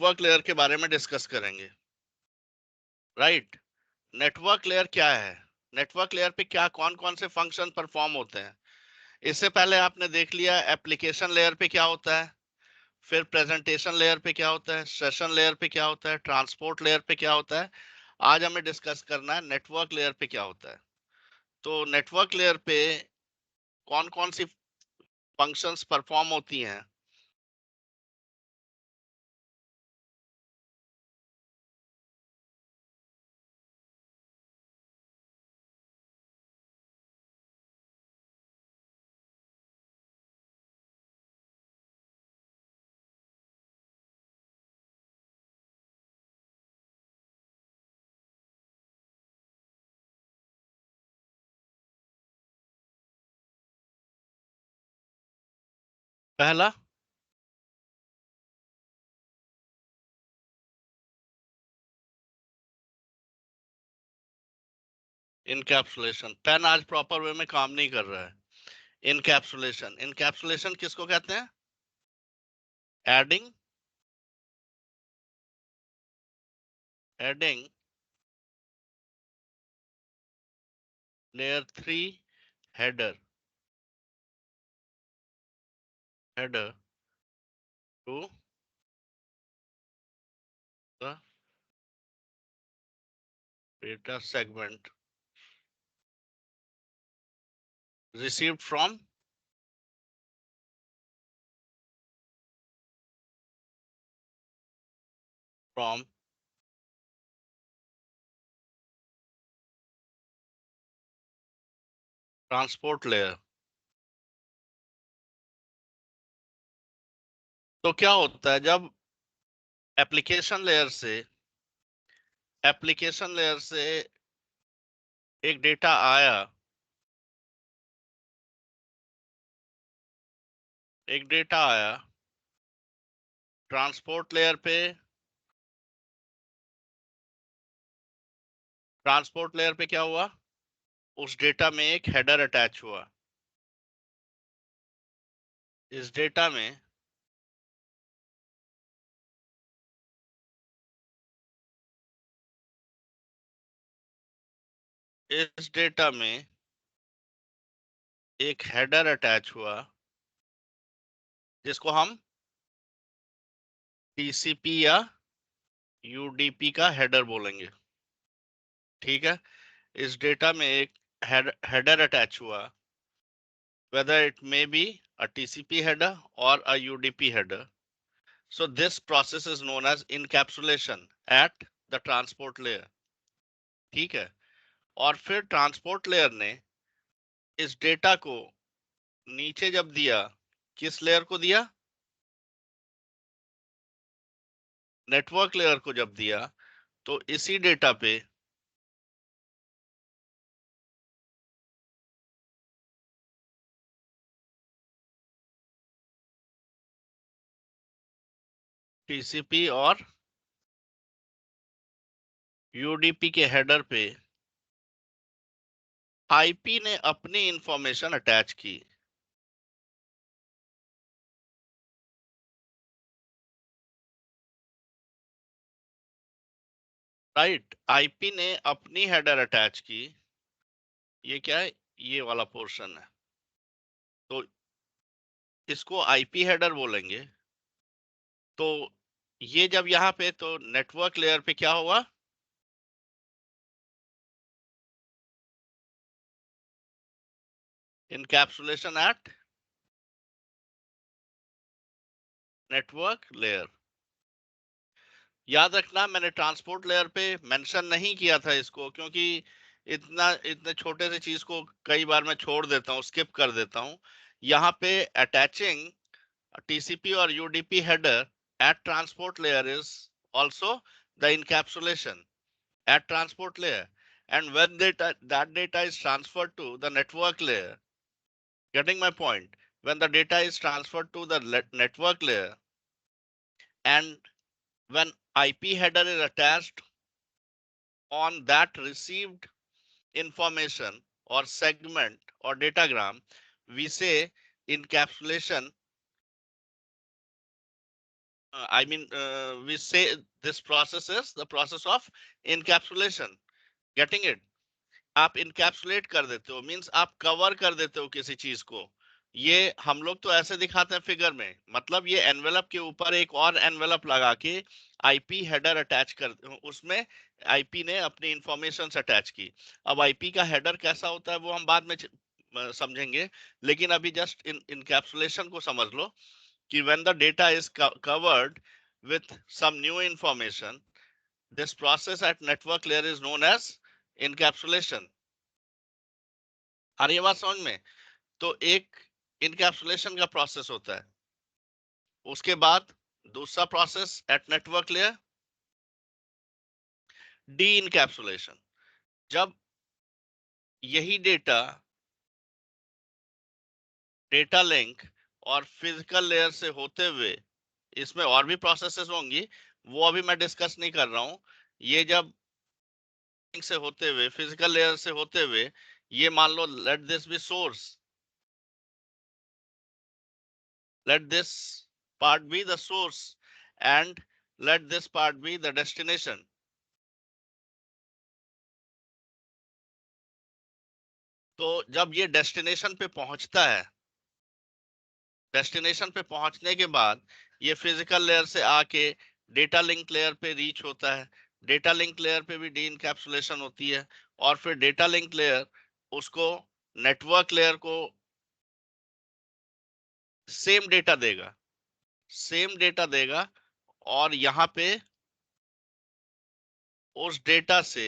Network layer के बारे में डिस्कस करेंगे, राइट। नेटवर्क लेयर क्या है, नेटवर्क लेयर पे क्या कौन कौन से फंक्शन परफॉर्म होते हैं। इससे पहले आपने देख लिया एप्लीकेशन लेयर पे क्या होता है, फिर प्रेजेंटेशन लेयर पे क्या होता है, सेशन लेयर पे क्या होता है, ट्रांसपोर्ट लेयर पे क्या होता है। आज हमें डिस्कस करना है नेटवर्क लेयर पे क्या होता है। तो नेटवर्क लेयर पे कौन कौन सी फंक्शंस परफॉर्म होती हैं। पहला इनकैप्सुलेशन, पेन आज प्रॉपर वे में काम नहीं कर रहा है। इनकैप्सुलेशन, इनकैप्सुलेशन किसको कहते हैं, adding adding layer 3 header header to the data segment received from transport layer। तो क्या होता है जब एप्लीकेशन लेयर से एक डेटा आया, ट्रांसपोर्ट लेयर पे, क्या हुआ, उस डेटा में एक हेडर अटैच हुआ। इस डेटा में एक हेडर अटैच हुआ जिसको हम टीसीपी या यूडीपी का हेडर बोलेंगे, ठीक है। इस डेटा में एक हेडर अटैच हुआ, whether it may be a TCP header or a UDP header. So this process is known as encapsulation at the transport layer, ठीक है। और फिर ट्रांसपोर्ट लेयर ने इस डेटा को नीचे जब दिया, किस लेयर को दिया, नेटवर्क लेयर को जब दिया, तो इसी डेटा पे टीसीपी और यूडीपी के हेडर पे आईपी ने अपनी इंफॉर्मेशन अटैच की, राइट। आईपी ने अपनी हेडर अटैच की, ये क्या है, ये वाला पोर्शन है, तो इसको आईपी हेडर बोलेंगे। तो ये जब यहाँ पे, तो नेटवर्क लेयर पे क्या हुआ, इनकैप्सुलेशन एट नेटवर्क लेयर। याद रखना मैंने ट्रांसपोर्ट लेयर पे मेंशन नहीं किया था इसको, क्योंकि इतने छोटे से चीज को कई बार मैं छोड़ देता हूँ, स्किप कर देता हूँ। यहाँ पे अटैचिंग टीसीपी और UDP header at transport layer is also the encapsulation at transport layer, and when that data is transferred to the network layer, getting my point, when the data is transferred to the network layer and when IP header is attached on that received information or segment or datagram, we say encapsulation I mean, we say this process is the process of encapsulation. Getting it? आप encapsulate कर देते हो, means आप cover कर देते हो किसी चीज को। ये हम लोग तो ऐसे दिखाते हैं फिगर में, मतलब ये एनवेलप के ऊपर एक और एनवेलप लगा के आईपी हेडर अटैच कर, उसमें आईपी ने अपनी इंफॉर्मेशन अटैच की। अब आईपी का हेडर कैसा होता है वो हम बाद में समझेंगे, लेकिन अभी जस्ट इनकैप्सुलेशन को समझ लो कि when the data is covered with some new information, this process at network layer is known as encapsulation. आ रही है बात समझ में? तो एक इनकैप्सुलेशन का प्रोसेस होता है, उसके बाद दूसरा process at network layer D encapsulation. जब यही डेटा लिंक और फिजिकल लेयर से होते हुए, इसमें और भी प्रोसेसेस होंगी, वो अभी मैं डिस्कस नहीं कर रहा हूं। ये जब से होते हुए, फिजिकल लेयर से होते हुए, ये मान लो let this be source, let this part be the source and let this part be the destination. तो जब ये डेस्टिनेशन पे पहुंचता है, डेस्टिनेशन पे पहुंचने के बाद ये फिजिकल लेयर से आके डेटा लिंक लेयर पे रीच होता है। डेटा लिंक लेयर पे भी डी इनकैप्सुलेशन होती है, और फिर डेटा लिंक लेयर उसको नेटवर्क लेयर को सेम डेटा देगा, सेम डेटा देगा, और यहाँ पे उस डेटा से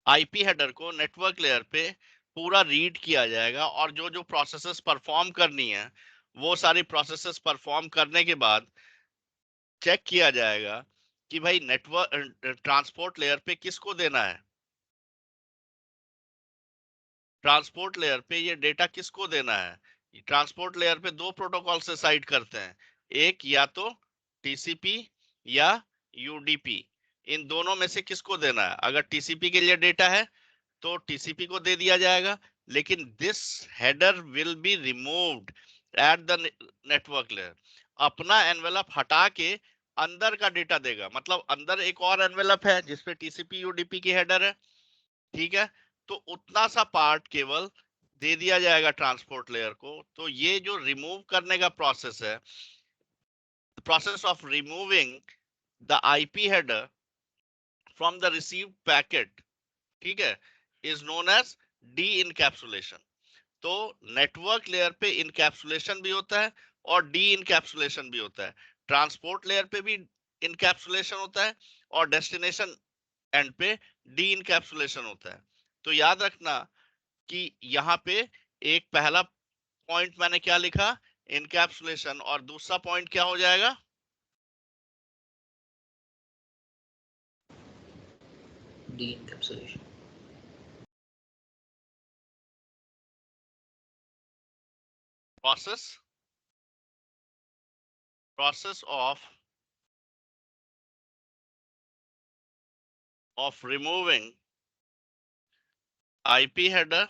आईपी हेडर को नेटवर्क लेयर पे पूरा रीड किया जाएगा, और जो जो प्रोसेसेस परफॉर्म करनी है वो सारी प्रोसेसेस परफॉर्म करने के बाद चेक किया जाएगा कि भाई नेटवर्क ट्रांसपोर्ट लेयर पे किसको देना है, ट्रांसपोर्ट लेयर पे ये डेटा किसको देना है। ट्रांसपोर्ट लेयर पे दो प्रोटोकॉल से साइड करते हैं, एक या तो टीसीपी या यूडीपी, इन दोनों में से किसको देना है। अगर टीसीपी के लिए डेटा है तो टीसीपी को दे दिया जाएगा, लेकिन this header will be removed at the network layer. अपना एनवेलप हटा के अंदर का डेटा देगा, मतलब अंदर एक और एनवेलप है जिसपे टीसीपी यूडीपी की हेडर है, ठीक है। तो उतना सा पार्ट केवल दे दिया जाएगा ट्रांसपोर्ट लेयर को। तो ये जो रिमूव करने का प्रोसेस है, process of removing the IP header from the received packet, ठीक है, is known as decapsulation. तो नेटवर्क लेयर पे इनकैप्सुलेशन भी होता है और डी इनकैप्सुलेशन भी होता है। ट्रांसपोर्ट लेयर पे भी इनकैप्सुलेशन होता है और डेस्टिनेशन एंड पे डी इनकैप्सुलेशन होता है। तो याद रखना कि यहाँ पे एक पहला पॉइंट मैंने क्या लिखा, इनकैप्सुलेशन, और दूसरा पॉइंट क्या हो जाएगा, D encapsulation. process of removing IP header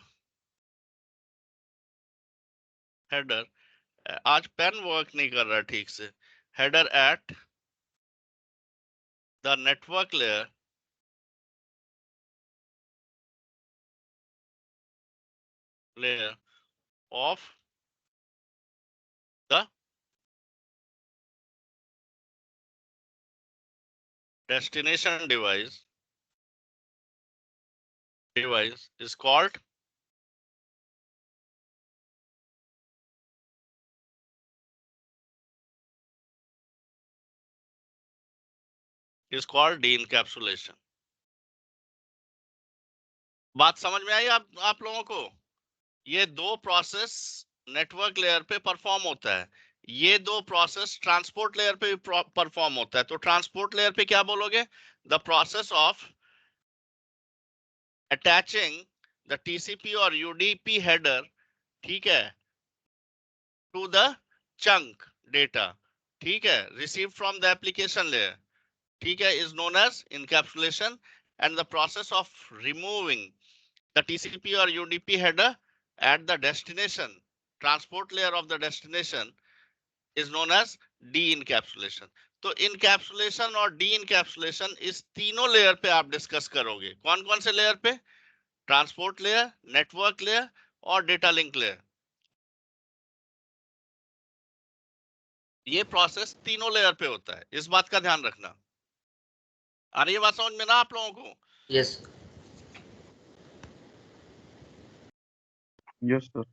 आज पेन वर्क नहीं कर रहा ठीक से, header at the network layer of the destination device is called de-encapsulation। बात समझ में आई आप लोगों को? ये दो प्रोसेस नेटवर्क लेयर पे परफॉर्म होता है, ये दो प्रोसेस ट्रांसपोर्ट लेयर पे भी परफॉर्म होता है। तो ट्रांसपोर्ट लेयर पे क्या बोलोगे, the process of attaching the TCP और यूडीपी हेडर, ठीक है, टू द चंक डेटा, ठीक है, receive from the application layer, ठीक है, is known as encapsulation, and the process of removing the TCP or UDP header at the destination transport layer of the destination is known as de-encapsulation. तो encapsulation और D encapsulation इस तीनों layer पे आप discuss करोगे। कौन कौन से लेयर पे? ट्रांसपोर्ट लेयर, नेटवर्क लेयर और डेटा लिंक लेयर। ये प्रोसेस तीनों लेयर पे होता है, इस बात का ध्यान रखना। आ रही है बात समझ में ना आप लोगों को? Yes. Yes, sir.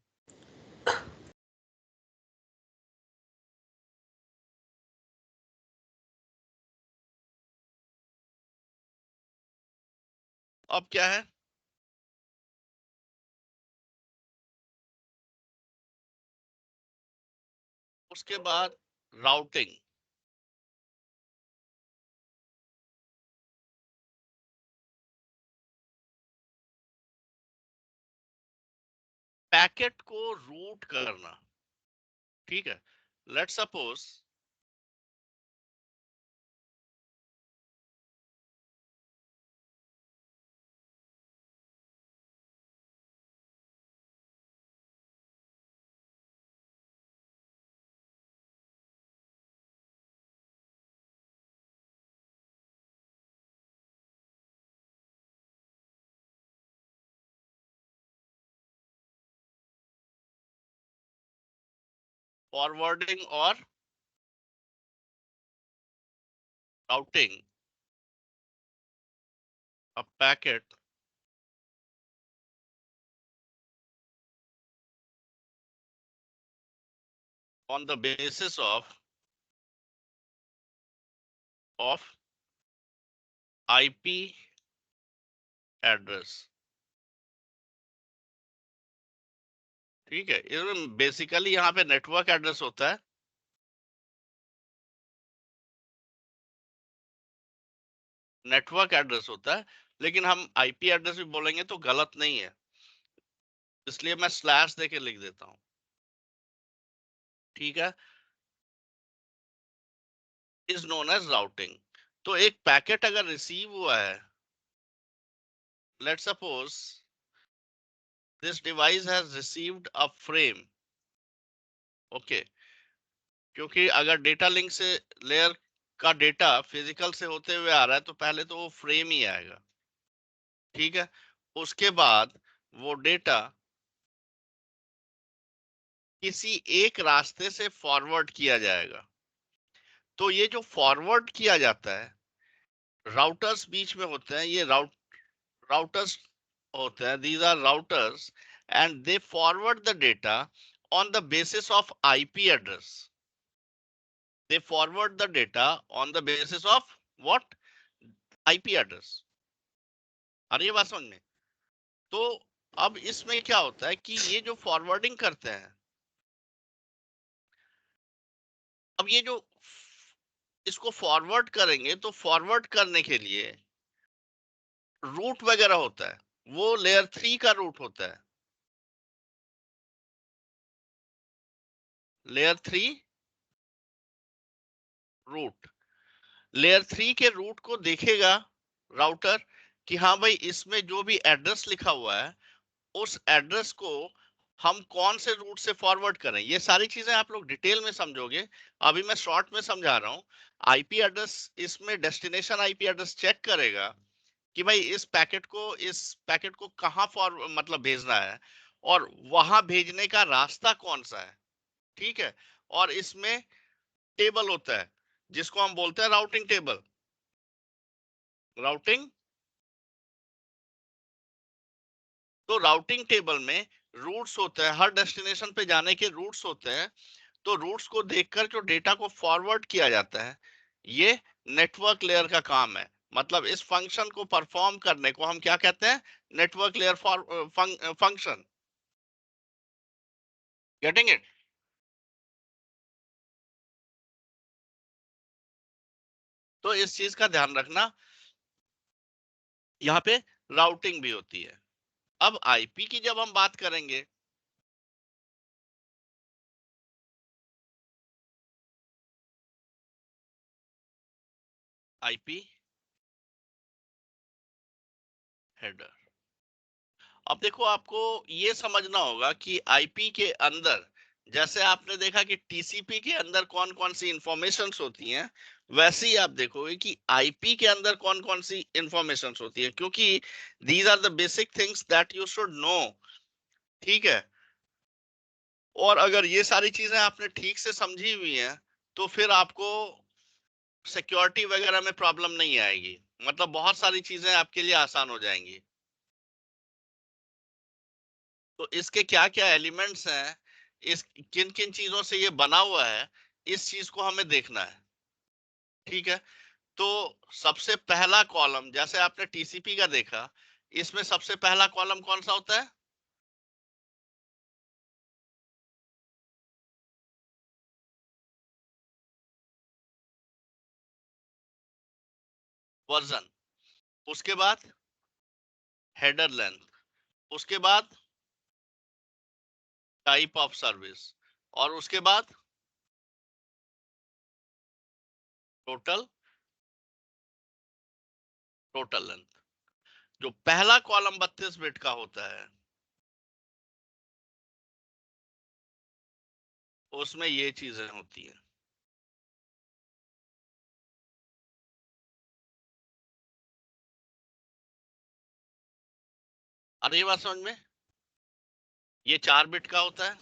अब क्या है? उसके बाद राउटिंग। पैकेट को रूट करना। ठीक है, लेट्स सपोज फॉरवर्डिंग और routing a packet on the basis of IP address। ठीक है, इसमें बेसिकली यहाँ पे नेटवर्क एड्रेस होता है। नेटवर्क एड्रेस होता है, लेकिन हम आईपी एड्रेस भी बोलेंगे तो गलत नहीं है, इसलिए मैं स्लैश देके लिख देता हूं। ठीक है, इज नोन एज राउटिंग। तो एक पैकेट अगर रिसीव हुआ है, let's suppose this device has received a frame. Okay, क्योंकि अगर डेटा लिंक से लेयर का डेटा फिजिकल से होते हुए आ रहा है तो पहले तो वो फ्रेम ही आएगा। ठीक है, उसके बाद वो डेटा किसी एक रास्ते से फॉरवर्ड किया जाएगा। तो ये जो फॉरवर्ड किया जाता है, राउटर्स बीच में होते हैं, ये राउटर्स होते हैं, these are routers, and they forward the data on the basis of IP address. They forward the data on the basis of what? IP address. आ रही है बात समझ में? तो अब इसमें क्या होता है कि ये जो फॉरवर्डिंग करते हैं, अब ये जो इसको फॉरवर्ड करेंगे तो फॉरवर्ड करने के लिए रूट वगैरह होता है, वो लेयर 3 का रूट होता है। लेयर 3 रूट, लेयर 3 के रूट को देखेगा राउटर कि हाँ भाई इसमें जो भी एड्रेस लिखा हुआ है उस एड्रेस को हम कौन से रूट से फॉरवर्ड करें। ये सारी चीजें आप लोग डिटेल में समझोगे, अभी मैं शॉर्ट में समझा रहा हूँ। आईपी एड्रेस, इसमें डेस्टिनेशन आईपी एड्रेस चेक करेगा कि भाई इस पैकेट को कहाँ फॉर मतलब भेजना है और वहां भेजने का रास्ता कौन सा है। ठीक है, और इसमें टेबल होता है जिसको हम बोलते हैं राउटिंग टेबल। राउटिंग, तो राउटिंग टेबल में रूट्स होते हैं, हर डेस्टिनेशन पे जाने के रूट्स होते हैं। तो रूट्स को देखकर जो डेटा को फॉरवर्ड किया जाता है, ये नेटवर्क लेयर का काम है। मतलब इस फंक्शन को परफॉर्म करने को हम क्या कहते हैं? Network layer function. Getting it? तो इस चीज का ध्यान रखना, यहाँ पे राउटिंग भी होती है। अब आईपी की जब हम बात करेंगे, आईपी हेडर। अब देखो, आपको ये समझना होगा कि आईपी के अंदर, जैसे आपने देखा कि टीसीपी के अंदर कौन कौन सी इंफॉर्मेशंस होती हैं, वैसे ही आप देखोगे कि आईपी के अंदर कौन कौन सी इंफॉर्मेशंस होती है, क्योंकि these are the basic things that you should know. ठीक है। और अगर ये सारी चीजें आपने ठीक से समझी हुई हैं, तो फिर आपको सिक्योरिटी वगैरह में प्रॉब्लम नहीं आएगी। मतलब बहुत सारी चीजें आपके लिए आसान हो जाएंगी। तो इसके क्या क्या एलिमेंट्स हैं, इस किन किन चीजों से ये बना हुआ है, इस चीज को हमें देखना है। ठीक है। तो सबसे पहला कॉलम, जैसे आपने टीसीपी का देखा, इसमें सबसे पहला कॉलम कौन सा होता है? वर्जन। उसके बाद हेडर लेंथ। उसके बाद टाइप ऑफ सर्विस। और उसके बाद टोटल टोटल लेंथ। जो पहला कॉलम 32 बिट का होता है, उसमें ये चीजें होती हैं। अरे ये बात समझ में, ये 4 बिट का होता है,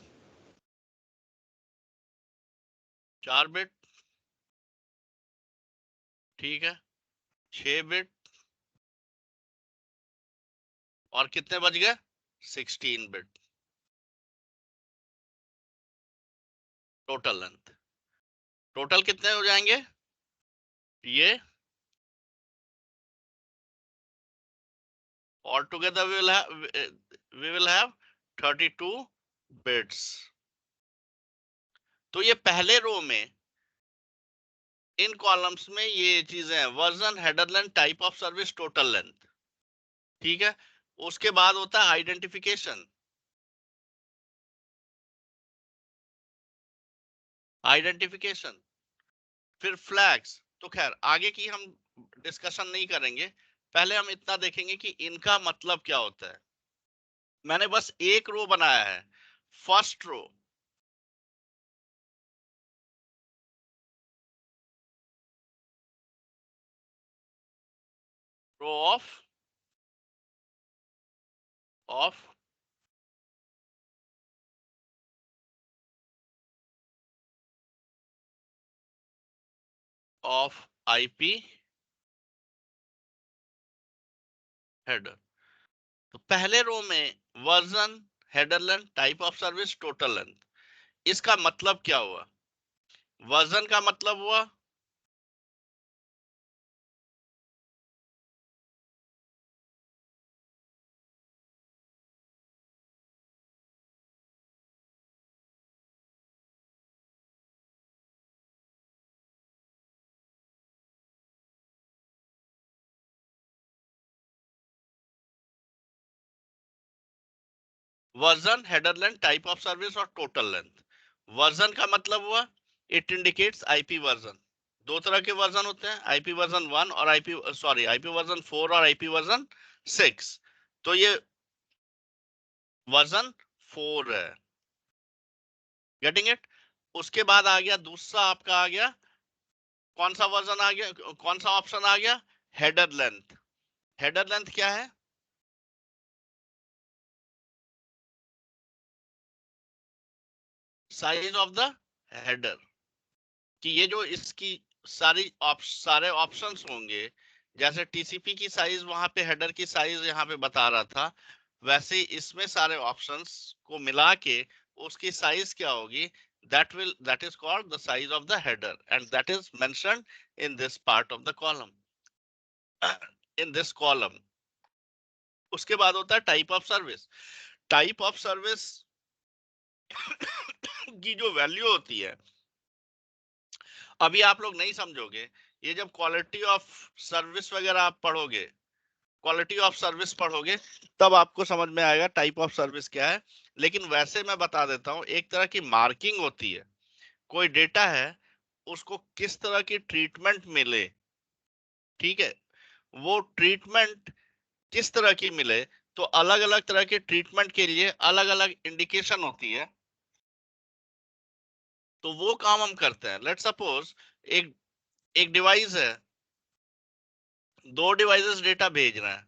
4 बिट। ठीक है। 6 बिट। और कितने बज गए? 16 बिट। Total length. टोटल कितने हो जाएंगे ये? All together we will have 32 bits. तो ये पहले रो में, इन कॉलम्स में ये चीजें हैं: version, header length, type of service, total length. ठीक है। उसके बाद होता है आइडेंटिफिकेशन। आइडेंटिफिकेशन, फिर फ्लैग्स। तो खैर आगे की हम डिस्कशन नहीं करेंगे, पहले हम इतना देखेंगे कि इनका मतलब क्या होता है। मैंने बस एक रो बनाया है, first row. Row of of IP header. तो पहले रो में version, header length, type of service, total length. इसका मतलब क्या हुआ? वर्जन का मतलब हुआ version, header length, type of service और टोटल लेंथ। वर्जन का मतलब हुआ इट इंडिकेट्स आईपी वर्जन। दो तरह के वर्जन होते हैं, आईपी वर्जन 1 और आईपी वर्जन 4 और आईपी वर्जन 6। तो ये वर्जन 4 है। Getting it? उसके बाद आ गया दूसरा, आपका आ गया कौन सा वर्जन आ गया, कौन सा ऑप्शन आ गया? Header length. हेडर लेंथ क्या है? Size of the header. कि ये जो इसकी सारे ऑप्शंस होंगे, जैसे टीसीपी की साइज वहां पे हेडर की साइज यहाँ पे बता रहा था, वैसे ही इसमें सारे ऑप्शंस को मिला के उसकी साइज क्या होगी, that is called the size of the header, and that is mentioned in this part of the column, in this column. उसके बाद होता है type of service. Type of service की जो वैल्यू होती है, अभी आप लोग नहीं समझोगे, ये जब क्वालिटी ऑफ सर्विस वगैरह आप पढ़ोगे, क्वालिटी ऑफ सर्विस पढ़ोगे, तब आपको समझ में आएगा टाइप ऑफ सर्विस क्या है। लेकिन वैसे मैं बता देता हूं, एक तरह की मार्किंग होती है। कोई डेटा है, उसको किस तरह की ट्रीटमेंट मिले, ठीक है, वो ट्रीटमेंट किस तरह की मिले, तो अलग अलग तरह के ट्रीटमेंट के लिए अलग अलग इंडिकेशन होती है, तो वो काम हम करते हैं। लेट सपोज एक एक डिवाइस है, दो डिवाइसेस डेटा भेज रहे हैं,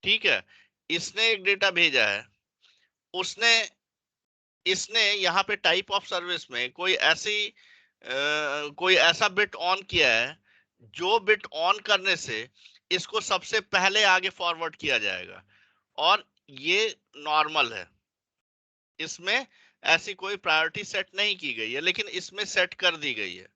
ठीक है, इसने एक डेटा भेजा है, उसने इसने यहाँ पे टाइप ऑफ सर्विस में कोई ऐसा बिट ऑन किया है, जो बिट ऑन करने से इसको सबसे पहले आगे फॉरवर्ड किया जाएगा, और ये नॉर्मल है, इसमें ऐसी कोई प्रायोरिटी सेट नहीं की गई है, लेकिन इसमें सेट कर दी गई है।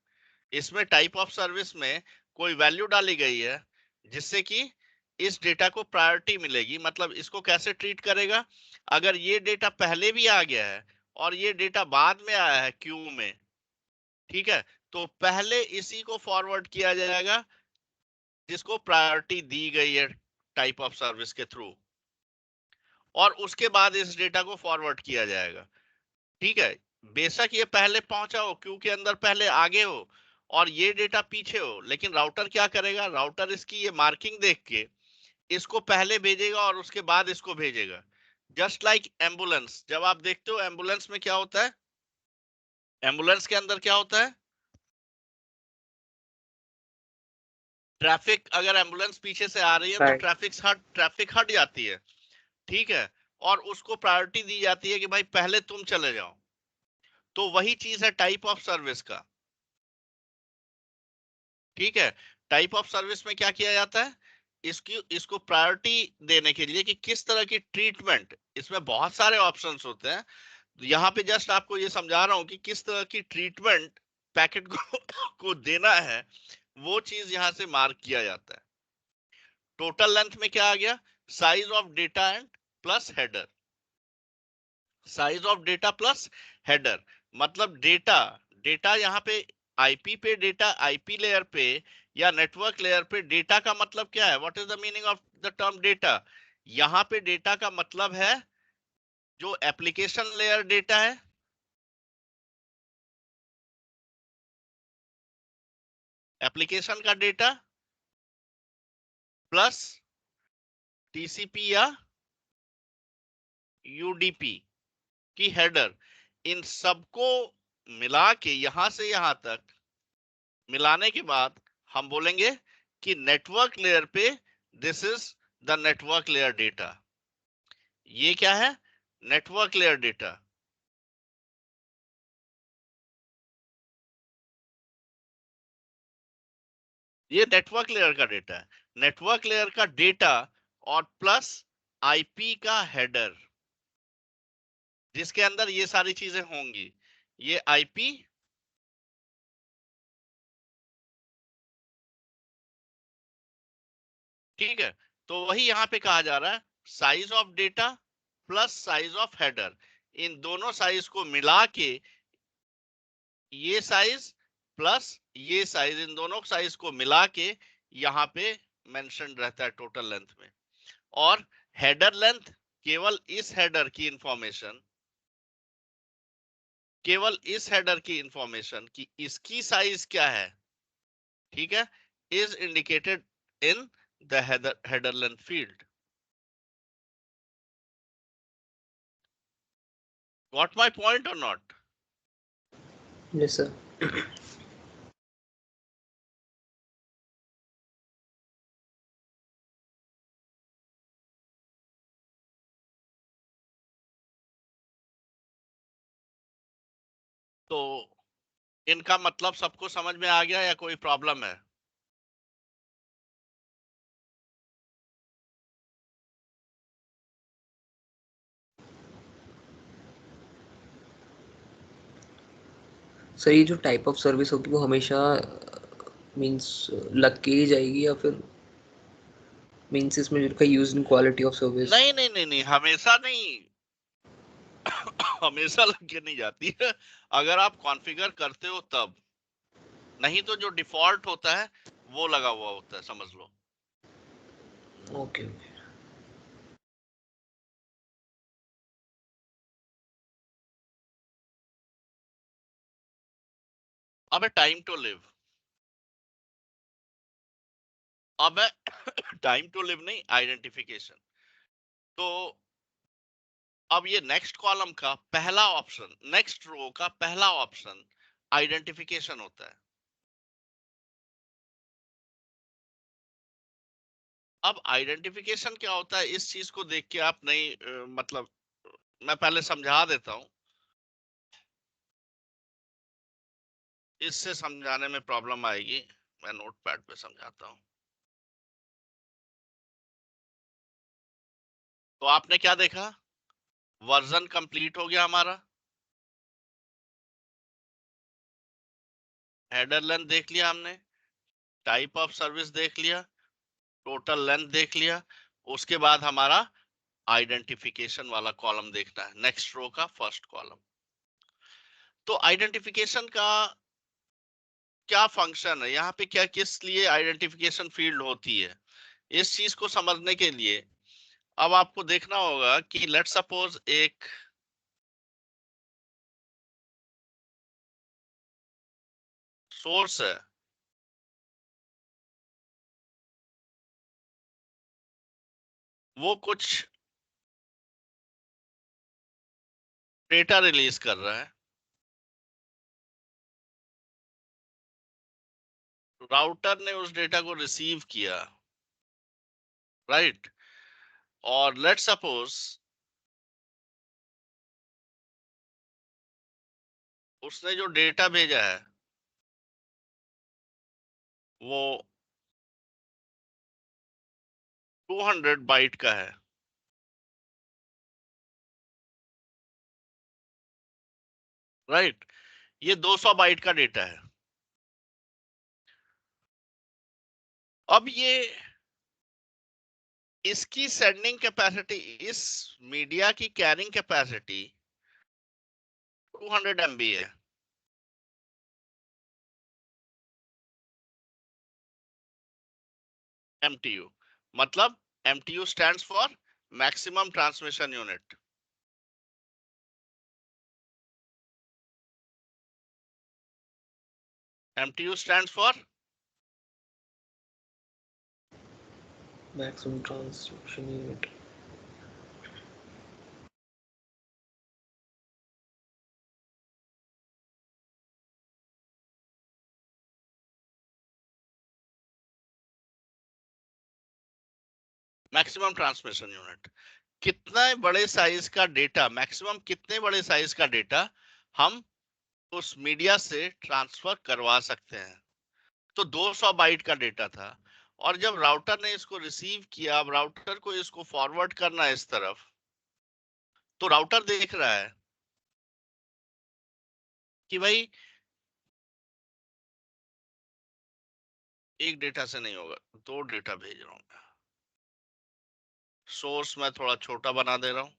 इसमें टाइप ऑफ सर्विस में कोई वैल्यू डाली गई है जिससे कि इस डेटा को प्रायोरिटी मिलेगी। मतलब इसको कैसे ट्रीट करेगा, अगर ये डेटा पहले भी आ गया है और ये डेटा बाद में आया है क्यू में, ठीक है, तो पहले इसी को फॉरवर्ड किया जाएगा जिसको प्रायोरिटी दी गई है टाइप ऑफ सर्विस के थ्रू, और उसके बाद इस डेटा को फॉरवर्ड किया जाएगा। ठीक है, बेशक ये पहले पहुंचा हो, क्यू के अंदर पहले आगे हो और ये डेटा पीछे हो, लेकिन राउटर क्या करेगा, राउटर इसकी ये मार्किंग देख के इसको पहले भेजेगा और उसके बाद इसको भेजेगा। जस्ट लाइक एम्बुलेंस, जब आप देखते हो एम्बुलेंस में क्या होता है, एम्बुलेंस के अंदर क्या होता है, ट्रैफिक, अगर एम्बुलेंस पीछे से आ रही है तो Right. ट्रैफिक हट जाती है, ठीक है, और उसको प्रायोरिटी दी जाती है कि भाई पहले तुम चले जाओ। तो वही चीज है टाइप ऑफ सर्विस का, ठीक है। टाइप ऑफ सर्विस में क्या किया जाता है, इसको प्रायोरिटी देने के लिए कि किस तरह की ट्रीटमेंट, इसमें बहुत सारे ऑप्शंस होते हैं, यहाँ पे जस्ट आपको ये समझा रहा हूं कि किस तरह की ट्रीटमेंट पैकेट को को देना है, वो चीज यहां से मार्क किया जाता है। टोटल लेंथ में क्या आ गया, size of data and plus header, size of data plus header, मतलब डेटा डेटा यहाँ पे आईपी पे डेटा, आईपी लेयर पे या नेटवर्क लेयर पे डेटा का मतलब क्या है, what is the meaning of the term data. यहाँ पे डेटा का मतलब है जो एप्लीकेशन लेयर डेटा है, एप्लीकेशन का डेटा प्लस टीसीपी या यूडीपी की हेडर, इन सबको मिला के यहां से यहां तक मिलाने के बाद हम बोलेंगे कि नेटवर्क लेयर पे this is the network layer data. ये क्या है, नेटवर्क लेयर डेटा। ये नेटवर्क लेयर का डेटा है, नेटवर्क लेयर का डेटा और प्लस आईपी का हेडर, जिसके अंदर ये सारी चीजें होंगी, ये आईपी, ठीक है। तो वही यहां पे कहा जा रहा है, size of data plus size of header, इन दोनों साइज को मिला के, ये साइज प्लस ये साइज, इन दोनों साइज को मिला के यहाँ पे मेंशन रहता है टोटल लेंथ में। और हेडर लेंथ, केवल इस हेडर की इंफॉर्मेशन, केवल इस हेडर की इंफॉर्मेशन कि इसकी साइज क्या है, ठीक है, is indicated in the header length field. Got my point और नॉट? Yes, sir. तो इनका मतलब सबको समझ में आ गया या कोई प्रॉब्लम है? सर ये जो टाइप ऑफ सर्विस होगी वो हमेशा मींस लग के ही जाएगी, या फिर मींस इसमें जो का use in quality of service? नहीं नहीं नहीं नहीं, हमेशा नहीं, हमेशा लग के नहीं जाती है, अगर आप कॉन्फ़िगर करते हो तब, नहीं तो जो डिफॉल्ट होता है वो लगा हुआ होता है, समझ लो। Okay okay. अब टाइम टू लिव, अब है टाइम टू लिव नहीं, आइडेंटिफिकेशन। तो अब ये नेक्स्ट कॉलम का पहला ऑप्शन, नेक्स्ट रो का पहला ऑप्शन आइडेंटिफिकेशन होता है। अब आइडेंटिफिकेशन क्या होता है, इस चीज को देख के आप नहीं मतलब मैं पहले समझा देता हूं, इससे समझाने में प्रॉब्लम आएगी। मैं नोटपैड पे समझाता हूं। तो आपने क्या देखा, वर्जन कंप्लीट हो गया हमारा, हेडर लेंथ देख लिया हमने, टाइप ऑफ सर्विस देख लिया, टोटल लेंथ देख लिया। उसके बाद हमारा आइडेंटिफिकेशन वाला कॉलम देखना है, नेक्स्ट रो का फर्स्ट कॉलम। तो आइडेंटिफिकेशन का क्या फंक्शन है यहाँ पे, क्या किस लिए आइडेंटिफिकेशन फील्ड होती है, इस चीज को समझने के लिए अब आपको देखना होगा कि लेट्स सपोज एक सोर्स है, वो कुछ डेटा रिलीज कर रहा है, राउटर ने उस डेटा को रिसीव किया, राइट। और लेट्स सपोज उसने जो डेटा भेजा है वो 200 बाइट का है, राइट। ये 200 बाइट का डेटा है। अब ये इसकी सेंडिंग कैपेसिटी, इस मीडिया की कैरिंग कैपेसिटी 200 MB है। MTU मतलब MTU stands for maximum transmission unit. MTU stands for maximum transmission unit. Maximum transmission unit. कितना बड़े साइज का डेटा, मैक्सिमम कितने बड़े साइज का डेटा हम उस मीडिया से ट्रांसफर करवा सकते हैं। तो 200 बाइट का डेटा था, और जब राउटर ने इसको रिसीव किया, अब राउटर को इसको फॉरवर्ड करना है इस तरफ, तो राउटर देख रहा है कि भाई एक डेटा से नहीं होगा, 2 डेटा भेज रहा हूं मैं। सोर्स मैं थोड़ा छोटा बना दे रहा हूं।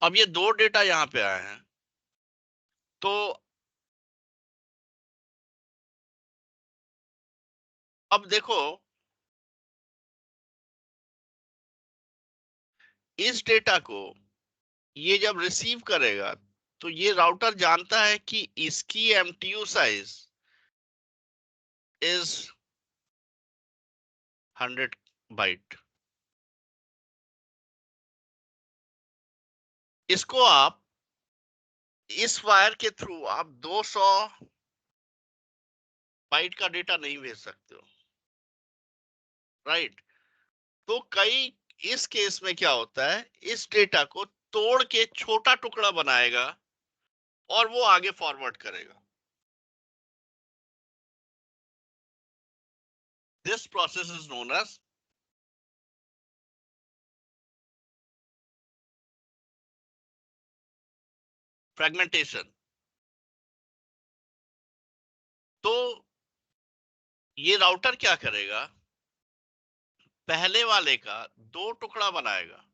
अब ये 2 डेटा यहां पे आए हैं, तो अब देखो इस डेटा को ये जब रिसीव करेगा, तो ये राउटर जानता है कि इसकी MTU साइज इज 100 बाइट। इसको आप इस वायर के थ्रू आप 200 बाइट का डेटा नहीं भेज सकते हो, राइट। तो कई इस केस में क्या होता है, इस डेटा को तोड़ के छोटा टुकड़ा बनाएगा और वो आगे फॉरवर्ड करेगा। This process is known as fragmentation. तो ये राउटर क्या करेगा, पहले वाले का 2 टुकड़ा बनाएगा।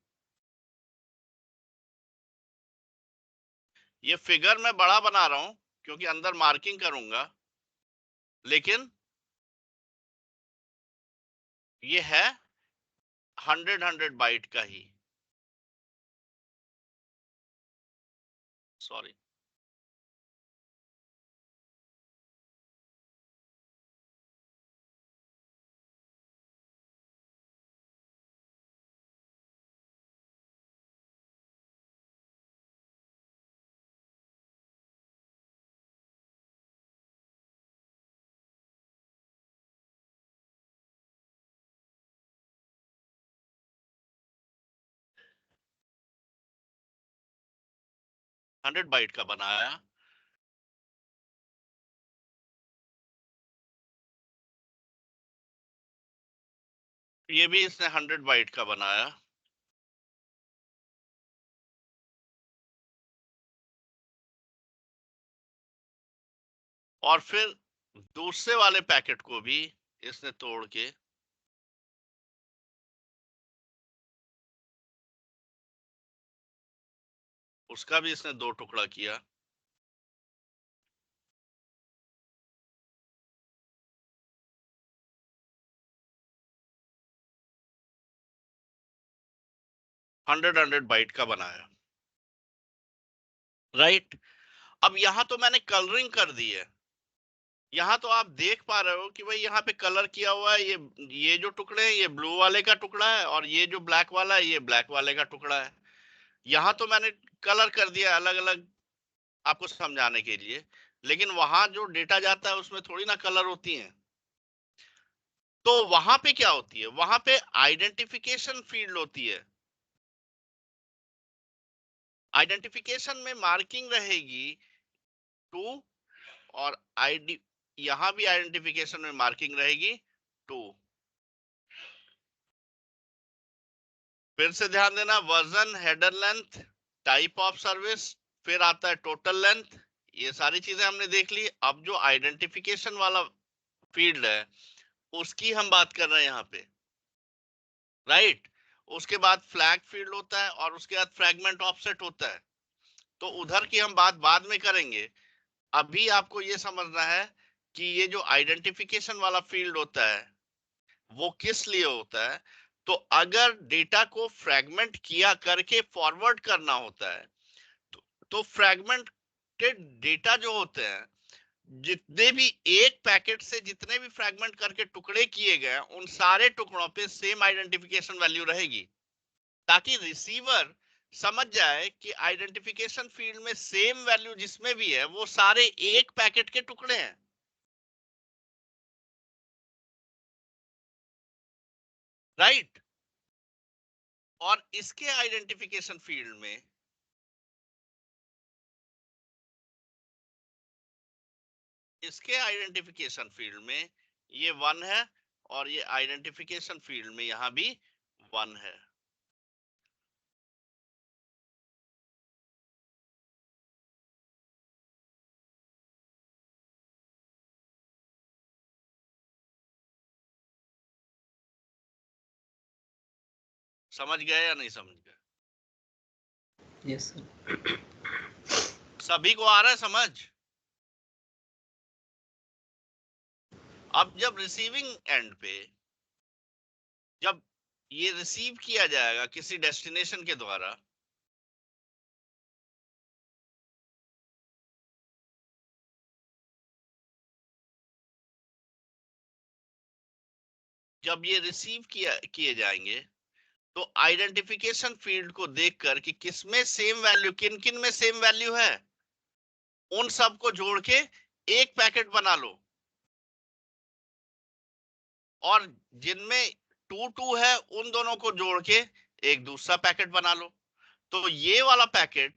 ये फिगर मैं बड़ा बना रहा हूं क्योंकि अंदर मार्किंग करूंगा, लेकिन ये है 100 बाइट का ही, सॉरी। हंड्रेड बाइट का बनाया, ये भी इसने 100 बाइट का बनाया, और फिर दूसरे वाले पैकेट को भी इसने तोड़ के उसका भी इसने 2 टुकड़ा किया। हंड्रेड बाइट का बनाया, राइट। अब यहां तो मैंने कलरिंग कर दी है। यहाँ तो आप देख पा रहे हो कि भाई यहाँ पे कलर किया हुआ है, ये जो टुकड़े हैं ये ब्लू वाले का टुकड़ा है, और ये जो ब्लैक वाला है ये ब्लैक वाले का टुकड़ा है। यहाँ तो मैंने कलर कर दिया अलग अलग आपको समझाने के लिए, लेकिन वहां जो डेटा जाता है उसमें थोड़ी ना कलर होती है। तो वहां पे क्या होती है, वहां पे आइडेंटिफिकेशन फील्ड होती है। आइडेंटिफिकेशन में मार्किंग रहेगी 2, और आईडी यहां भी आइडेंटिफिकेशन में मार्किंग रहेगी 2। फिर से ध्यान देना, version, header length, type of service, फिर आता है टोटल लेंथ। ये सारी चीजें हमने देख ली। अब जो आइडेंटिफिकेशन वाला फील्ड है उसकी हम बात कर रहे हैं यहाँ पे, राइट। उसके बाद फ्लैग फील्ड होता है और उसके बाद फ्रैगमेंट ऑफसेट होता है। तो उधर की हम बात बाद में करेंगे। अभी आपको ये समझना है कि ये जो आइडेंटिफिकेशन वाला फील्ड होता है वो किस लिए होता है। तो अगर डेटा को फ्रैगमेंट किया करके फॉरवर्ड करना होता है, तो फ्रैगमेंटेड डेटा जो होते हैं, जितने भी एक पैकेट से जितने भी फ्रैगमेंट करके टुकड़े किए गए उन सारे टुकड़ों पे सेम आइडेंटिफिकेशन वैल्यू रहेगी, ताकि रिसीवर समझ जाए कि आइडेंटिफिकेशन फील्ड में सेम वैल्यू जिसमें भी है वो सारे एक पैकेट के टुकड़े हैं, राइट। और इसके आइडेंटिफिकेशन फील्ड में ये 1 है, और ये आइडेंटिफिकेशन फील्ड में यहां भी 1 है। समझ गए या नहीं समझ गए? Yes sir. सभी को आ रहा है समझ? अब जब रिसीविंग एंड पे, जब ये रिसीव किया जाएगा किसी डेस्टिनेशन के द्वारा, जब ये रिसीव किए जाएंगे, तो आइडेंटिफिकेशन फील्ड को देखकर कि किसमें सेम वैल्यू, किन किन में सेम वैल्यू है, उन सब को जोड़ के एक पैकेट बना लो, और जिनमें 2 है उन दोनों को जोड़ के एक दूसरा पैकेट बना लो। तो ये वाला पैकेट,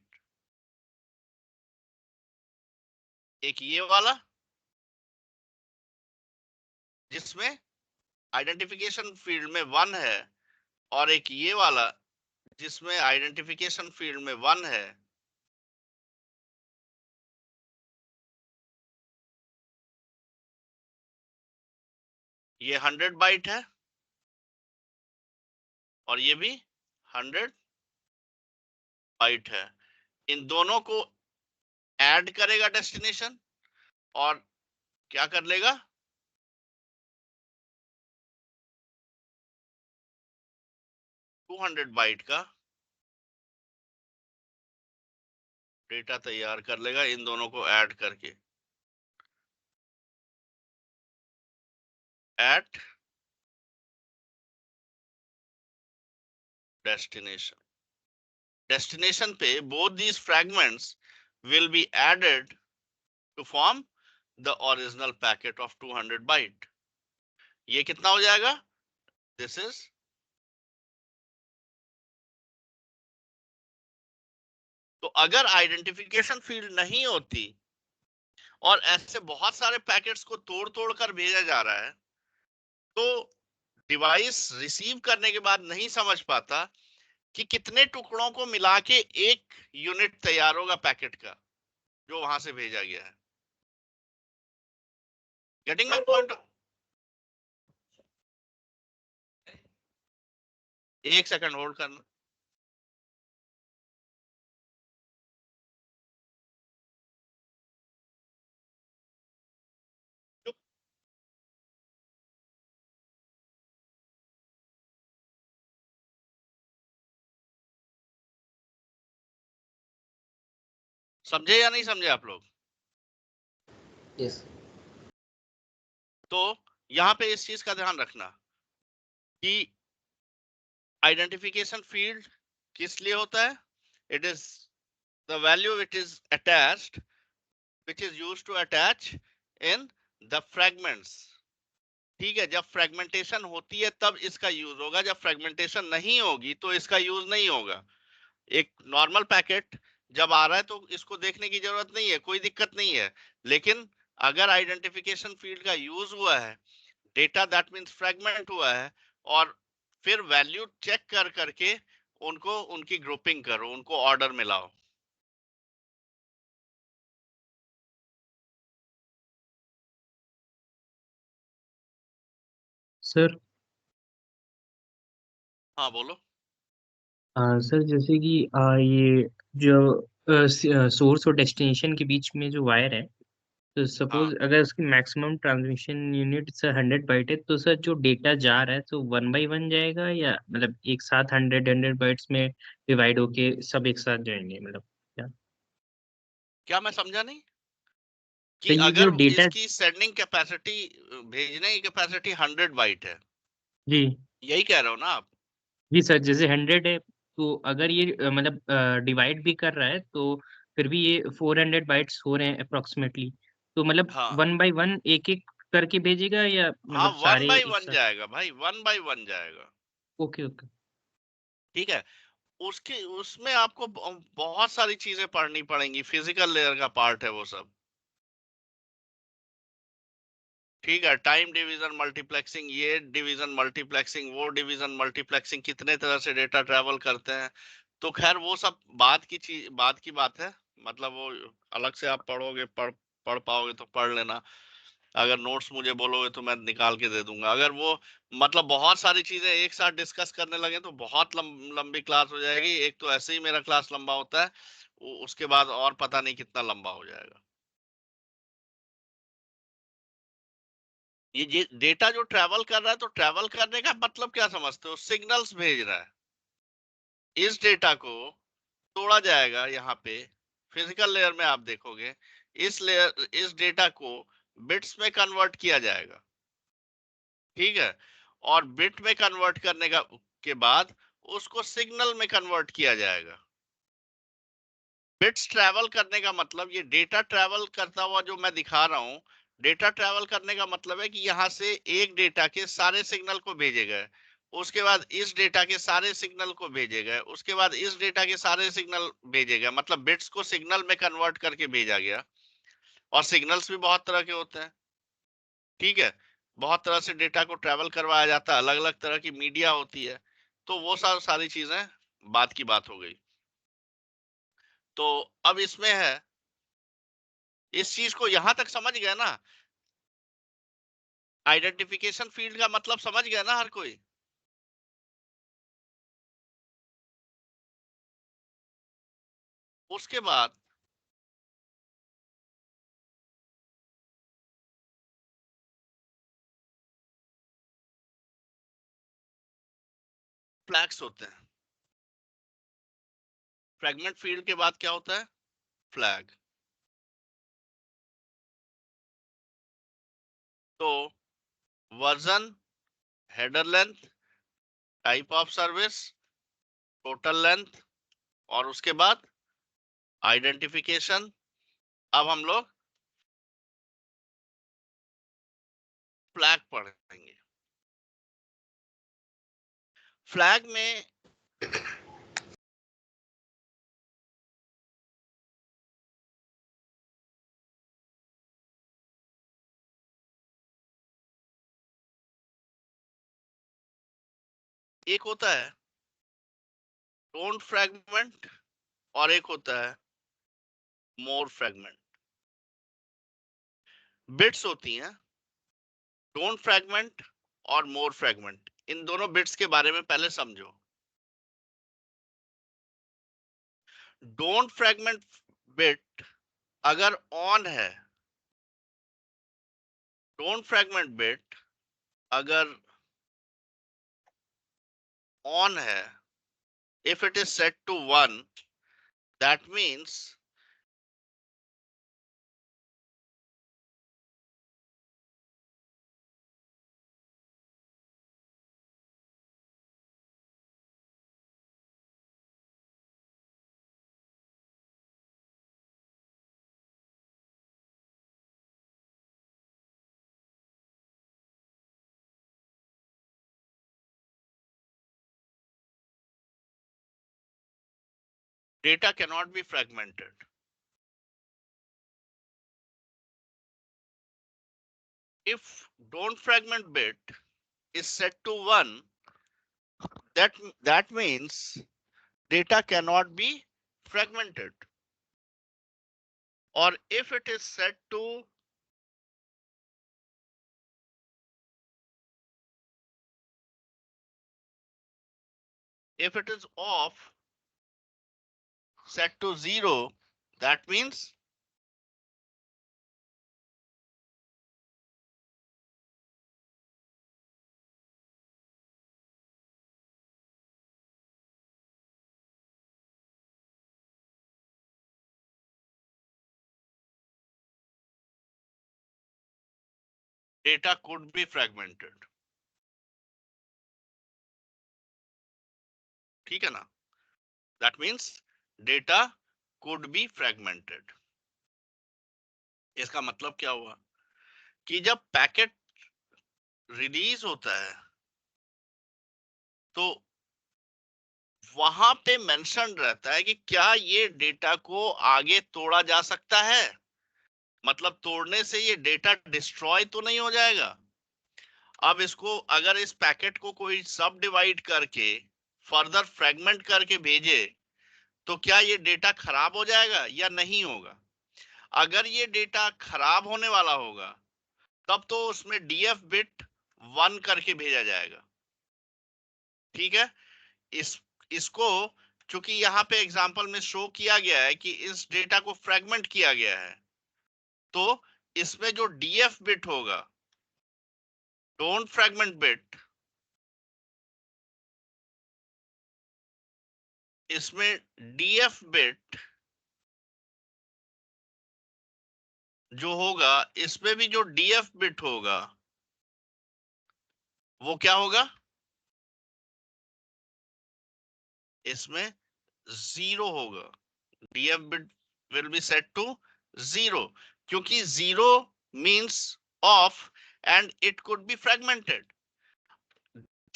एक ये वाला जिसमें आइडेंटिफिकेशन फील्ड में 1 है, और एक ये वाला जिसमें आइडेंटिफिकेशन फील्ड में 1 है, ये 100 बाइट है और ये भी 100 बाइट है। इन दोनों को ऐड करेगा डेस्टिनेशन और क्या कर लेगा, 200 बाइट का डेटा तैयार कर लेगा इन दोनों को ऐड करके। एट डेस्टिनेशन पे both these fragments will be added to form the original packet of 200 byte। ये कितना हो जाएगा, दिस इज, तो अगर आइडेंटिफिकेशन फील्ड नहीं होती और ऐसे बहुत सारे पैकेट्स को तोड़ तोड़ कर भेजा जा रहा है, तो डिवाइस रिसीव करने के बाद नहीं समझ पाता कि कितने टुकड़ों को मिला के एक यूनिट तैयार होगा पैकेट का जो वहां से भेजा गया है। Getting my point? एक सेकंड होल्ड करना। समझे या नहीं समझे आप लोग? यस। तो यहां पे इस चीज का ध्यान रखना कि आइडेंटिफिकेशन फील्ड किस लिए होता है, it is the value it is attached which is used to attach in the fragments। ठीक है, जब फ्रेगमेंटेशन होती है तब इसका यूज होगा, जब फ्रेगमेंटेशन नहीं होगी तो इसका यूज नहीं होगा। एक नॉर्मल पैकेट जब आ रहा है तो इसको देखने की जरूरत नहीं है, कोई दिक्कत नहीं है। लेकिन अगर आइडेंटिफिकेशन फील्ड का यूज हुआ है, डेटा दैट मींस फ्रेगमेंट हुआ है, और फिर वैल्यू चेक कर करके उनको उनकी ग्रुपिंग करो, उनको ऑर्डर में लाओ। सर हाँ बोलो। सर जैसे कि ये जो सोर्स और डेस्टिनेशन के बीच में जो वायर है, तो हाँ, सपोज अगर उसकी maximum transmission unit sir 100 byte है, तो सर जो डेटा जा रहा है तो 1 बाई 1 जाएगा, या मतलब एक साथ 100 बाइट्स में डिवाइड होके सब एक साथ जाएंगे, मतलब क्या? क्या मैं समझा नहीं? तो कि ये जो अगर डेटा, इसकी सेंडिंग कैपेसिटी, भेजने की कैपेसिटी 100 बाइट है, जी यही कह रहे हो ना आप? जी सर, जैसे 100 है, तो अगर ये मतलब डिवाइड भी कर रहा है, तो फिर भी ये 400 बाइट्स हो रहे हैं अप्रोक्सीमेटली, तो मतलब हाँ 1 बाई 1 एक एक करके भेजेगा, या हाँ, मतलब वन सारे बाई एक वन साथ? जाएगा भाई, 1 बाई 1 जाएगा। Okay okay. ठीक है, उसके उसमें आपको बहुत सारी चीजें पढ़नी पड़ेंगी, फिजिकल लेयर का पार्ट है वो सब। ठीक है, टाइम डिवीजन मल्टीप्लेक्सिंग, ये डिवीजन मल्टीप्लेक्सिंग, वो डिवीजन मल्टीप्लेक्सिंग, कितने तरह से डेटा ट्रेवल करते हैं। तो खैर वो सब बात की चीज, बात की बात है। मतलब वो अलग से आप पढ़ोगे, पढ़ पाओगे तो पढ़ लेना। अगर नोट्स मुझे बोलोगे तो मैं निकाल के दे दूंगा। अगर वो मतलब बहुत सारी चीजें एक साथ डिस्कस करने लगे तो बहुत लंबी क्लास हो जाएगी। एक तो ऐसे ही मेरा क्लास लंबा होता है, उसके बाद और पता नहीं कितना लंबा हो जाएगा। ये डेटा जो ट्रैवल कर रहा है, तो ट्रैवल करने का मतलब क्या समझते हो? सिग्नल्स भेज रहा है। इस डेटा को तोड़ा जाएगा यहाँ पे, फिजिकल लेयर में आप देखोगे, इस डेटा को बिट्स में कन्वर्ट किया जाएगा। ठीक है, और बिट में कन्वर्ट करने का के बाद उसको सिग्नल में कन्वर्ट किया जाएगा। बिट्स ट्रैवल करने का मतलब, ये डेटा ट्रैवल करता हुआ जो मैं दिखा रहा हूं, डेटा ट्रैवल करने का मतलब है कि यहां से एक डेटा के सारे सिग्नल को भेजे गए, उसके बाद इस डेटा के सारे सिग्नल को भेजे गए, उसके बाद इस डेटा के सारे सिग्नल भेजे गए, मतलब बिट्स को सिग्नल में कन्वर्ट करके भेजा गया। और सिग्नल्स भी बहुत तरह के होते हैं। ठीक है, बहुत तरह से डेटा को ट्रैवल करवाया जाता है, अलग अलग तरह की मीडिया होती है। तो वो सारी चीजें बात की बात हो गई। तो अब इसमें है, इस चीज को यहां तक समझ गए ना? आइडेंटिफिकेशन फील्ड का मतलब समझ गया ना हर कोई? उसके बाद फ्लैग्स होते हैं। फ्रैगमेंट फील्ड के बाद क्या होता है? फ्लैग। तो version, header length, type of service, total length, और उसके बाद आइडेंटिफिकेशन। अब हम लोग फ्लैग पढ़ेंगे। फ्लैग में एक होता है डोंट फ्रैगमेंट और एक होता है मोर फ्रैगमेंट। बिट्स होती हैं डोंट फ्रैगमेंट और मोर फ्रैगमेंट। इन दोनों बिट्स के बारे में पहले समझो। डोंट फ्रैगमेंट बिट अगर ऑन है, डोंट फ्रैगमेंट बिट अगर ऑन है, if it is set to 1, that means data cannot be fragmented. If don't fragment bit is set to 1, that means data cannot be fragmented. Or if it is set to if it is off, set to 0, that means data could be fragmented. ठीक है ना? That means data could be fragmented. इसका मतलब क्या हुआ कि जब packet release होता है तो वहां पे मेंशन रहता है कि क्या ये डेटा को आगे तोड़ा जा सकता है, मतलब तोड़ने से ये डेटा डिस्ट्रॉय तो नहीं हो जाएगा। अब इसको अगर इस पैकेट को कोई सब डिवाइड करके फर्दर फ्रेगमेंट करके भेजे तो क्या ये डेटा खराब हो जाएगा या नहीं होगा? अगर ये डेटा खराब होने वाला होगा तब तो उसमें डीएफ बिट 1 करके भेजा जाएगा। ठीक है, इसको चूंकि यहाँ पे एग्जांपल में शो किया गया है कि इस डेटा को फ्रेगमेंट किया गया है, तो इसमें जो डीएफ बिट होगा, डोंट फ्रेगमेंट बिट, इसमें डीएफ बिट जो होगा, इसमें भी जो डीएफ बिट होगा वो क्या होगा? इसमें 0 होगा। DF bit will be set to 0 क्योंकि 0 means off and it could be fragmented.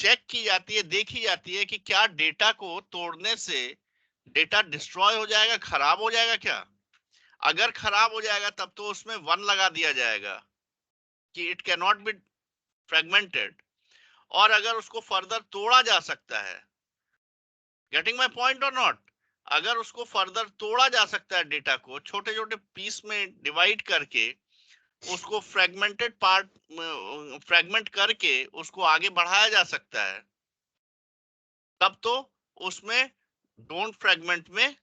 Check की जाती है, देखी जाती है कि क्या डेटा को तोड़ने से डेटा डिस्ट्रॉय हो जाएगा, खराब हो जाएगा क्या? अगर खराब हो जाएगा तब तो उसमें 1 लगा दिया जाएगा कि it can not be fragmented. और अगर उसको फर्दर तोड़ा जा सकता है, गेटिंग माय पॉइंट और नॉट? अगर उसको फर्दर तोड़ा जा सकता है, डेटा को छोटे छोटे पीस में डिवाइड करके, उसको फ्रेगमेंटेड पार्ट फ्रेगमेंट करके उसको आगे बढ़ाया जा सकता है, तब तो उसमें डोंट फ्रेगमेंट में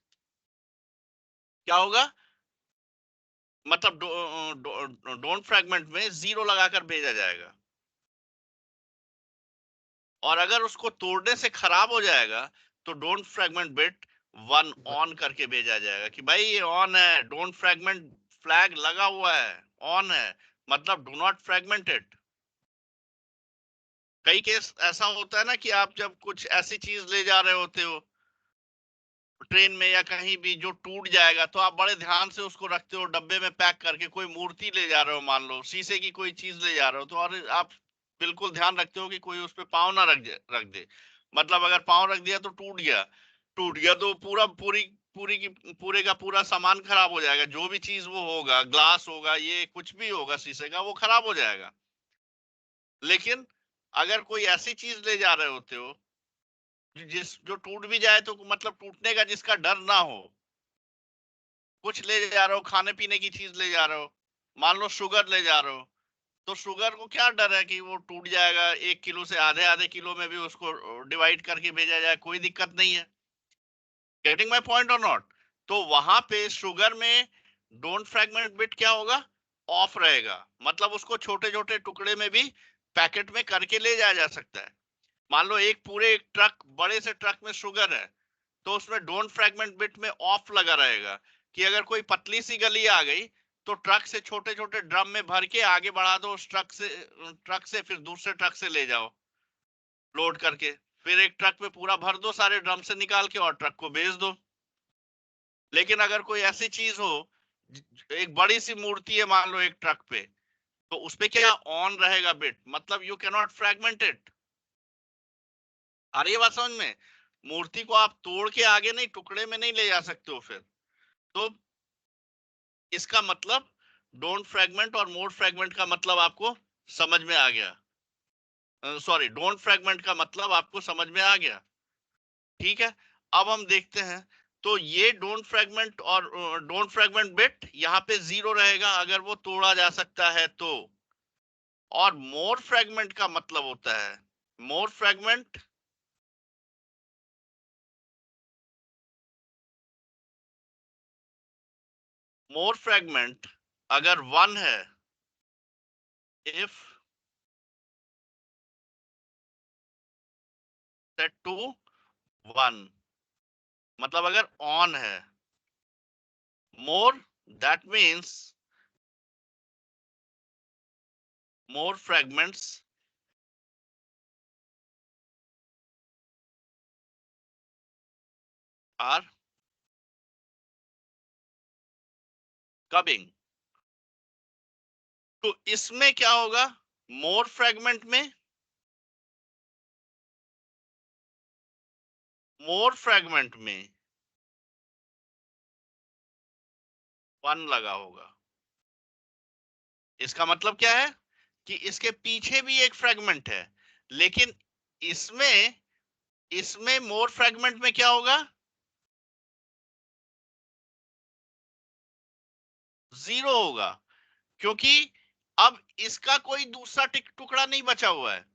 क्या होगा, मतलब डोंट फ्रेगमेंट में 0 लगाकर भेजा जाएगा, और अगर उसको तोड़ने से खराब हो जाएगा तो डोंट फ्रेगमेंट बिट 1 ऑन करके भेजा जाएगा कि भाई ये ऑन है, डोंट फ्रेगमेंट फ्लैग लगा हुआ है, ऑन है, मतलब डू नॉट फ्रेगमेंट इट। कई केस ऐसा होता है ना कि आप जब कुछ ऐसी चीज ले जा रहे होते हो ट्रेन में या कहीं भी जो टूट जाएगा, तो आप बड़े ध्यान से उसको रखते हो डब्बे में पैक करके। कोई मूर्ति ले जा रहे हो, मान लो शीशे की कोई चीज ले जा रहे हो, तो और आप बिल्कुल ध्यान रखते हो कि कोई उस पर पाँव ना रख दे। मतलब अगर पाँव रख दिया तो टूट गया तो पूरी की पूरे का पूरा सामान खराब हो जाएगा। जो भी चीज वो होगा, ग्लास होगा, ये कुछ भी होगा शीशे का, वो खराब हो जाएगा। लेकिन अगर कोई ऐसी चीज ले जा रहे होते हो जो टूट भी जाए तो मतलब टूटने का जिसका डर ना हो, कुछ ले जा रहे हो, खाने पीने की चीज ले जा रहे हो, मान लो शुगर ले जा रहे हो, तो शुगर को क्या डर है कि वो टूट जाएगा, 1 किलो से आधे आधे किलो में भी उसको डिवाइड करके भेजा जाए, कोई दिक्कत नहीं है। गेटिंग माई पॉइंट और नॉट? तो वहां पे शुगर में डोंट फ्रैगमेंट बिट क्या होगा, ऑफ रहेगा, मतलब उसको छोटे छोटे टुकड़े में भी पैकेट में करके ले जाया जा सकता है। मान लो एक ट्रक, बड़े से ट्रक में शुगर है, तो उसमें डोंट फ्रैगमेंट बिट में ऑफ लगा रहेगा कि अगर कोई पतली सी गली आ गई तो ट्रक से छोटे छोटे ड्रम में भर के आगे बढ़ा दो, उस ट्रक से फिर दूसरे ट्रक से ले जाओ लोड करके, फिर एक ट्रक में पूरा भर दो सारे ड्रम से निकाल के और ट्रक को भेज दो। लेकिन अगर कोई ऐसी चीज हो, एक बड़ी सी मूर्ति है मान लो एक ट्रक पे, तो उसपे क्या ऑन रहेगा बिट, मतलब you can not fragment it. आ रही है बात समझ में? मूर्ति को आप तोड़ के आगे नहीं, टुकड़े में नहीं ले जा सकते हो फिर। तो इसका मतलब डोंट फ्रैगमेंट और मोर फ्रैगमेंट का मतलब आपको समझ में आ गया। सॉरी, डोंट फ्रैगमेंट का मतलब आपको समझ में आ गया। ठीक है, अब हम देखते हैं। तो ये डोंट फ्रैगमेंट और डोंट फ्रैगमेंट बिट यहाँ पे 0 रहेगा अगर वो तोड़ा जा सकता है तो। और मोर फ्रैगमेंट का मतलब होता है, मोर फ्रैगमेंट अगर 1 है, इफ सेट टू 1, मतलब अगर ऑन है, more that means more fragments are coming। तो इसमें क्या होगा, मोर फ्रैगमेंट में में 1 लगा होगा। इसका मतलब क्या है कि इसके पीछे भी एक फ्रैगमेंट है, लेकिन इसमें इसमें मोर फ्रैगमेंट में क्या होगा, 0 होगा, क्योंकि अब इसका कोई दूसरा टुकड़ा नहीं बचा हुआ है।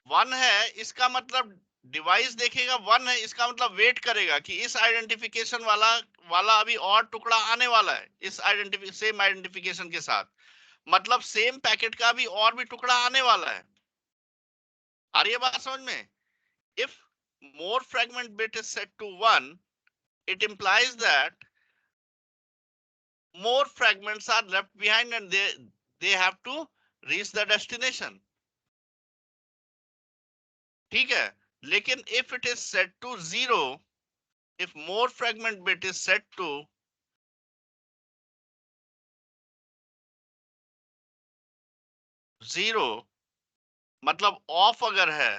1 है, इसका मतलब डिवाइस देखेगा 1 है, इसका मतलब वेट करेगा कि इस आइडेंटिफिकेशन वाला अभी और टुकड़ा आने वाला है, इस सेम आइडेंटिफिकेशन के साथ, मतलब सेम पैकेट का भी और भी टुकड़ा आने वाला है। आ रही है बात समझ में? If more fragment bit is set to 1, it implies that more fragments are left behind and they have to reach the destination। ठीक है, लेकिन if it is set to 0, if more fragment bit is set to 0, मतलब of अगर है,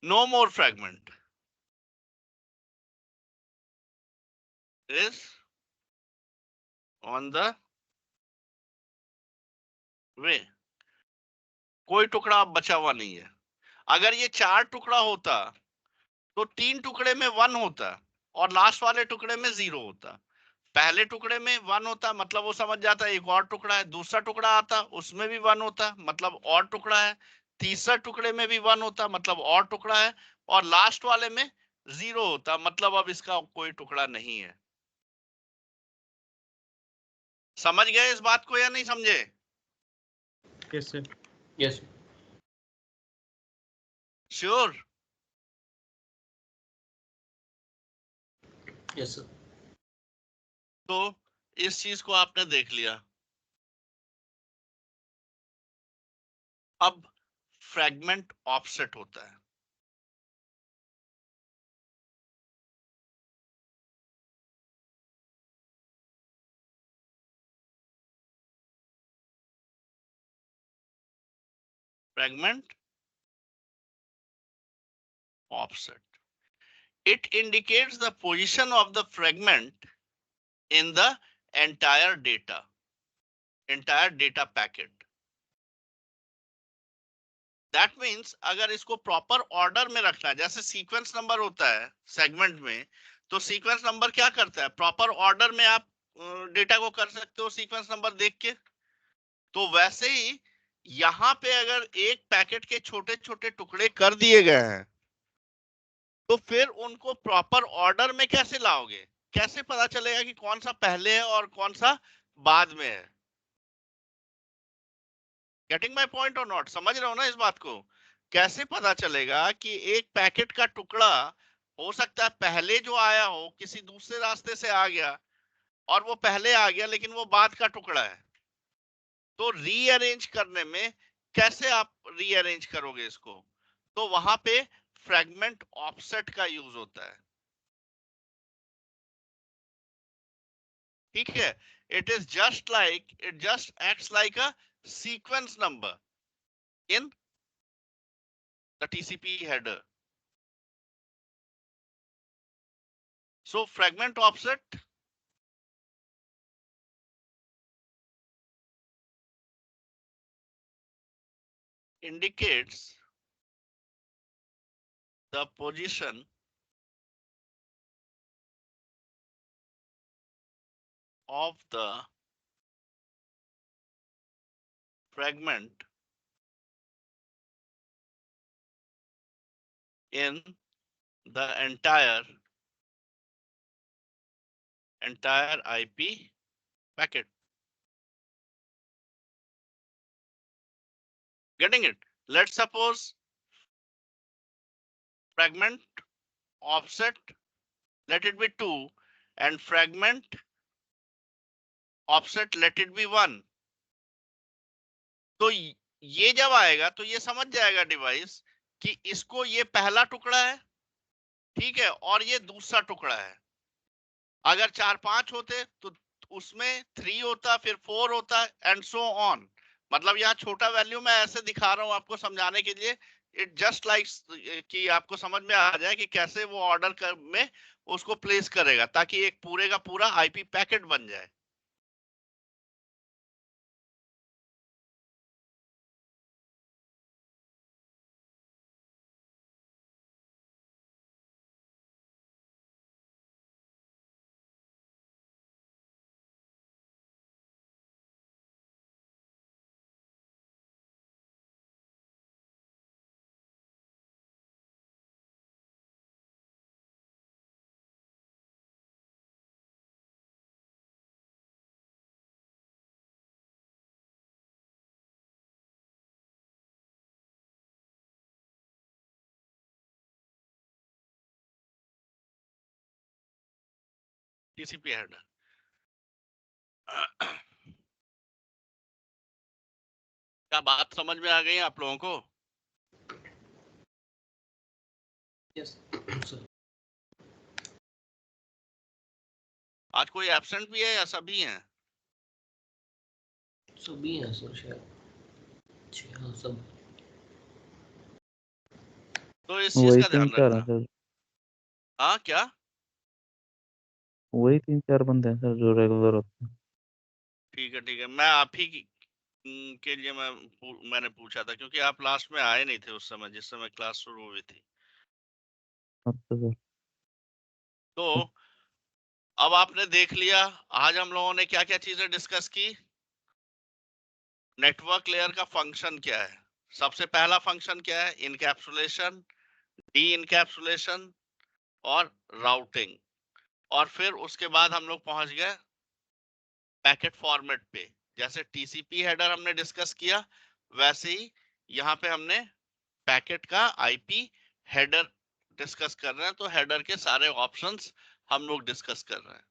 no more fragment is on the वे कोई टुकड़ा अब बचा हुआ नहीं है। अगर ये 4 टुकड़ा होता तो 3 टुकड़े में 1 होता और लास्ट वाले टुकड़े में 0 होता। पहले टुकड़े में 1 होता मतलब वो समझ जाता एक और टुकड़ा है, दूसरा टुकड़ा आता उसमें भी 1 होता मतलब और टुकड़ा है, तीसरा टुकड़े में भी 1 होता मतलब और टुकड़ा है, और लास्ट वाले में 0 होता मतलब अब इसका कोई टुकड़ा नहीं है। समझ गए इस बात को या नहीं समझे? Yes sir. Yes sure? Yes sir. तो इस चीज को आपने देख लिया। अब फ्रैगमेंट ऑफसेट होता है। Fragment offset. It indicates the position of the fragment in the entire data packet. That means अगर इसको प्रॉपर ऑर्डर में रखना है, जैसे सीक्वेंस नंबर होता है सेगमेंट में, तो सीक्वेंस नंबर क्या करता है, प्रॉपर ऑर्डर में आप डेटा को कर सकते हो सीक्वेंस नंबर देख के। तो वैसे ही यहाँ पे अगर एक पैकेट के छोटे छोटे टुकड़े कर दिए गए हैं तो फिर उनको प्रॉपर ऑर्डर में कैसे लाओगे? कैसे पता चलेगा कि कौन सा पहले है और कौन सा बाद में है? गेटिंग माय पॉइंट और नॉट? समझ रहे हो ना इस बात को? कैसे पता चलेगा कि एक पैकेट का टुकड़ा हो सकता है पहले जो आया हो किसी दूसरे रास्ते से आ गया और वो पहले आ गया लेकिन वो बाद का टुकड़ा है। तो रीअरेंज करने में कैसे आप रीअरेंज करोगे इसको? तो वहां पे फ्रैगमेंट ऑफसेट का यूज होता है। ठीक है? It just acts like a sequence number in the TCP header. So fragment offset indicates the position of the fragment in the entire IP packet. Getting it? Let's suppose fragment offset, let it be 2, and fragment offset, let it be 1. तो ये जब आएगा तो ये समझ जाएगा device कि इसको ये पहला टुकड़ा है, ठीक है, और ये दूसरा टुकड़ा है। अगर 4-5 होते तो उसमें 3 होता, फिर 4 होता, एंड सो ऑन। मतलब यहाँ छोटा वैल्यू मैं ऐसे दिखा रहा हूं आपको समझाने के लिए, इट जस्ट लाइक कि आपको समझ में आ जाए कि कैसे वो ऑर्डर में उसको प्लेस करेगा ताकि एक पूरे का पूरा आईपी पैकेट बन जाए। TCP header. क्या बात समझ में आ गई आप लोगों को? Yes sir. आज कोई एब्सेंट भी है या सभी हैं? सभी हैं सर शायद। हाँ सब। तो इस चीज वही का ध्यान 3-4 हैं रखना। सर। हाँ क्या? वही 3-4 बंदे हैं सर जो रेगुलर होते हैं। ठीक है, मैं आप ही की के लिए मैंने पूछा था, क्योंकि आप लास्ट में आए नहीं थे उस समय, जिस समय क्लास शुरू हुई थी। अच्छा सर। तो अब आपने देख लिया आज हम लोगों ने क्या क्या चीजें डिस्कस की। नेटवर्क लेयर का फंक्शन क्या है? सबसे पहला फंक्शन क्या है? इनकैप्सुलेशन, डी इनकैप्सुलेशन और राउटिंग। और फिर उसके बाद हम लोग पहुंच गए पैकेट फॉर्मेट पे। जैसे टीसीपी हेडर हमने डिस्कस किया, वैसे ही यहाँ पे हमने पैकेट का आईपी हेडर डिस्कस कर रहे हैं। तो हेडर के सारे ऑप्शंस हम लोग डिस्कस कर रहे हैं।